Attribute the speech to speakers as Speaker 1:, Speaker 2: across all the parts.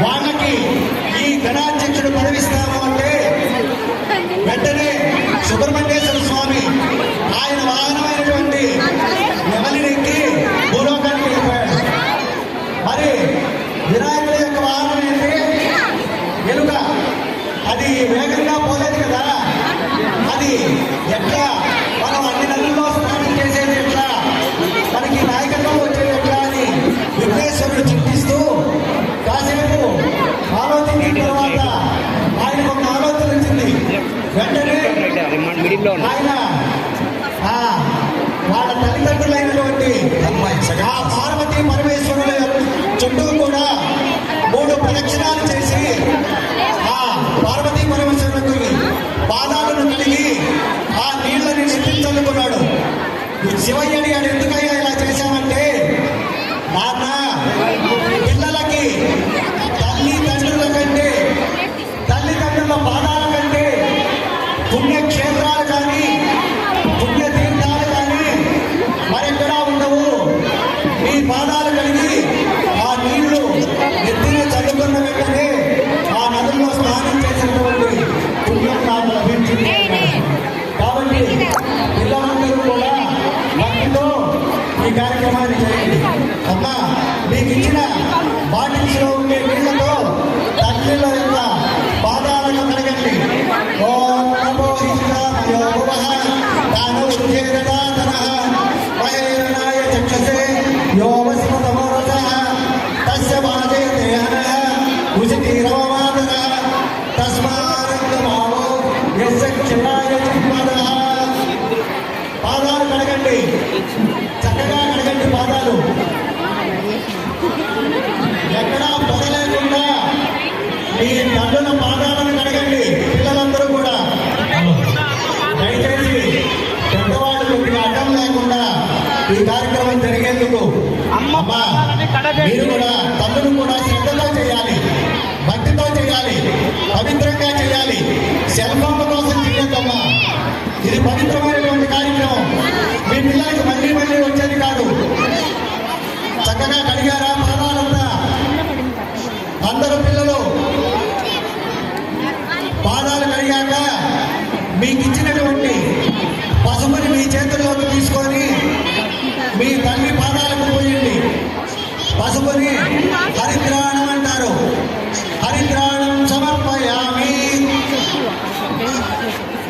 Speaker 1: వాళ్ళకి ఈ గణాధ్యక్షుడు పదవిస్తాము అంటే వెంటనే సుబ్రహ్మణ్యేశ్వర స్వామి ఆయన వాహనమైనటువంటి నెమలినెక్కి భూలోకానికి వెళ్ళిపోయాడు. మరి వినాయకుడి యొక్క వాహనం ఏంటి? ఎలుక. అది వేగంగా పోలేదు కదా, అది ఎట్లా మనం అన్ని నదుల్లో స్నానం చేసేది ఎట్లా, మనకి నాయకత్వం వచ్చేది ఎట్లా అని విఘ్నేశ్వరుడు చింతిస్తూ కాసేపు ఆలోచించిన తర్వాత ఆయనకు ఒక ఆలోచన వచ్చింది. వెంటనే ఆయన వాళ్ళ తల్లిదండ్రులైనటువంటి ఆ పార్వతీ పరమేశ్వరుల చుట్టూ కూడా 3 ప్రదక్షిణాలు చేసి ఆ పార్వతీ పరమేశ్వరుడికి పాదాలను కలిగి ఆ నీళ్లని నెత్తించనుకున్నాడు. శివయ్య అడిగాడు, ఎందుకయ్యా ఇలా చేశామంటే, నాన్న పిల్లలకి తల్లిదండ్రుల పాదాల కంటే పుణ్యక్షేత్రాలు కానీ పుణ్యతీర్థాలు కానీ మరెక్కడా ఉండవు. మీ పాదాలు కలిగి ఆ నీళ్లు ఎత్తిన చదువుకున్న వెంటనే ఆ నదుల్లో స్నానం చేసినటువంటి పుణ్యం నాకు లభించింది. కాబట్టి పిల్లలందరూ కూడా భక్తితో ఈ కార్యక్రమాన్ని చేయండి. అమ్మా, మీకు ఇచ్చిన బాటిల్స్ లో ఉండే నీళ్లతో తల్లిల యొక్క పాదాలను కడగండి. ఓం నమో విష్ణాయ భువః తాను ఉజ్జేరదాతనః మహేరణాయ చక్షసే యో వస్మతమోరసః తస్య వాజయతే హనః ఉజితీరవమాదనః తస్మానందమావో యస్య క్షణాయ చిన్మదః. పాదాలు కడగండి, చక్కగా కడగండి పాదాలు. ఎక్కడా పొగలేకుండా మీ తల్లుల పాదాలను కడగండి. పిల్లలందరూ కూడా దయచేసి పెద్దవాళ్ళు కొద్దిగా అడ్డం లేకుండా ఈ కార్యక్రమం జరిగేందుకు అమ్మా మీరు కూడా తల్లులు కూడా శ్రద్ధతో చేయాలి, భక్తితో చేయాలి, పవిత్రంగా చేయాలి. సెల్ఫోన్ల కోసం చేయొద్దమ్మా. ఇది పవిత్రమైనటువంటి కార్యక్రమం. మీ పిల్లలకి మళ్ళీ మళ్ళీ వచ్చేది కాదు. చక్కగా కడిగారా పాదాలంతా? అందరూ పిల్లలు పాదాలు కడిగాక మీకు ఇచ్చినటువంటి పసుపుని మీ చేతుల్లోకి తీసుకొని మీ తల్లి పాదాలకు పోయండి. పసుపుని హరిద్రాణం అంటారు. హరిద్రాణం సమర్పయామి.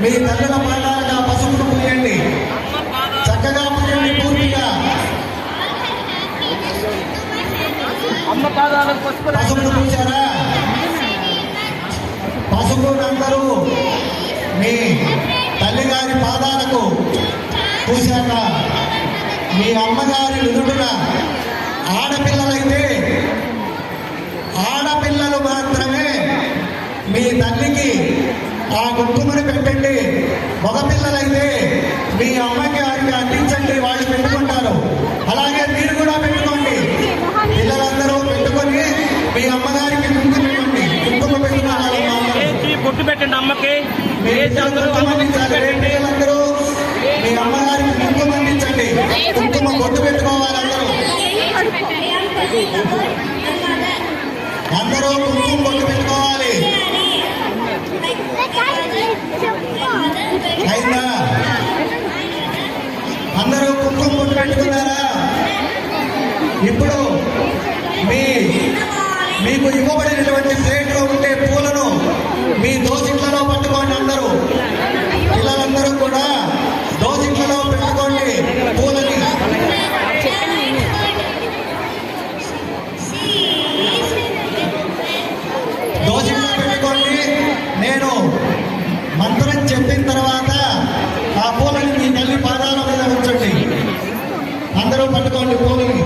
Speaker 1: మీ తల్లుల పాదాలుగా పసుపును పోయండి. చక్కగా పోయండి పూర్తిగా. పసుపును పూసారా? పసుపునందరూ మీ తల్లిగారి పాదాలకు పూశాక మీ అమ్మగారి నుదుటిన ఆడపిల్లలు మాత్రమే మీ తల్లికి ఆ కుంకుమని పెట్టండి. మగపిల్లలైతే మీ అమ్మకి వారికి అందించండి, వాళ్ళు పెట్టుకుంటారు. అలాగే మీరు కూడా పెట్టుకోండి. పిల్లలందరూ పెట్టుకొని మీ అమ్మగారికి కుంకుమ పెట్టండి. కుంకుమ పెట్టుకోవాలి,
Speaker 2: బొట్టు పెట్టండి అమ్మకి.
Speaker 1: పిల్లలందరూ మీ అమ్మగారికి కుంకుమ అందించండి. కుంకుమ బొట్టు పెట్టుకోవాలి. అందరూ కుంకుమ బొట్టు పెట్టుకోవాలి. అయిందా? అందరూ కుంకుమ బొట్టు పెట్టుకున్నారా? ఇప్పుడు మీకు ఇవ్వబడినటువంటి ప్లేట్లో ఉండే పూలను మీ దోసిట్లలో పట్టుకోండి. అందరూ పిల్లలందరూ కూడా దోసిట్లలో పెట్టుకోండి పూలని. దోసిట్లో పెట్టుకోండి. నేను మంత్రం చెప్పిన తర్వాత ఆ పూలని మీ తల్లి పాదాల మీద ఉంచండి. అందరూ పట్టుకోండి పూలని.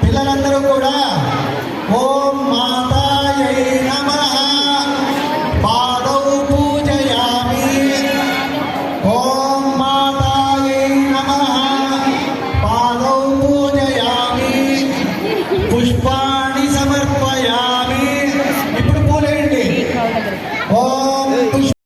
Speaker 1: పిల్లలందరూ కూడా ఓం మాతాయై నమః పాదౌ పూజయామి. ఓం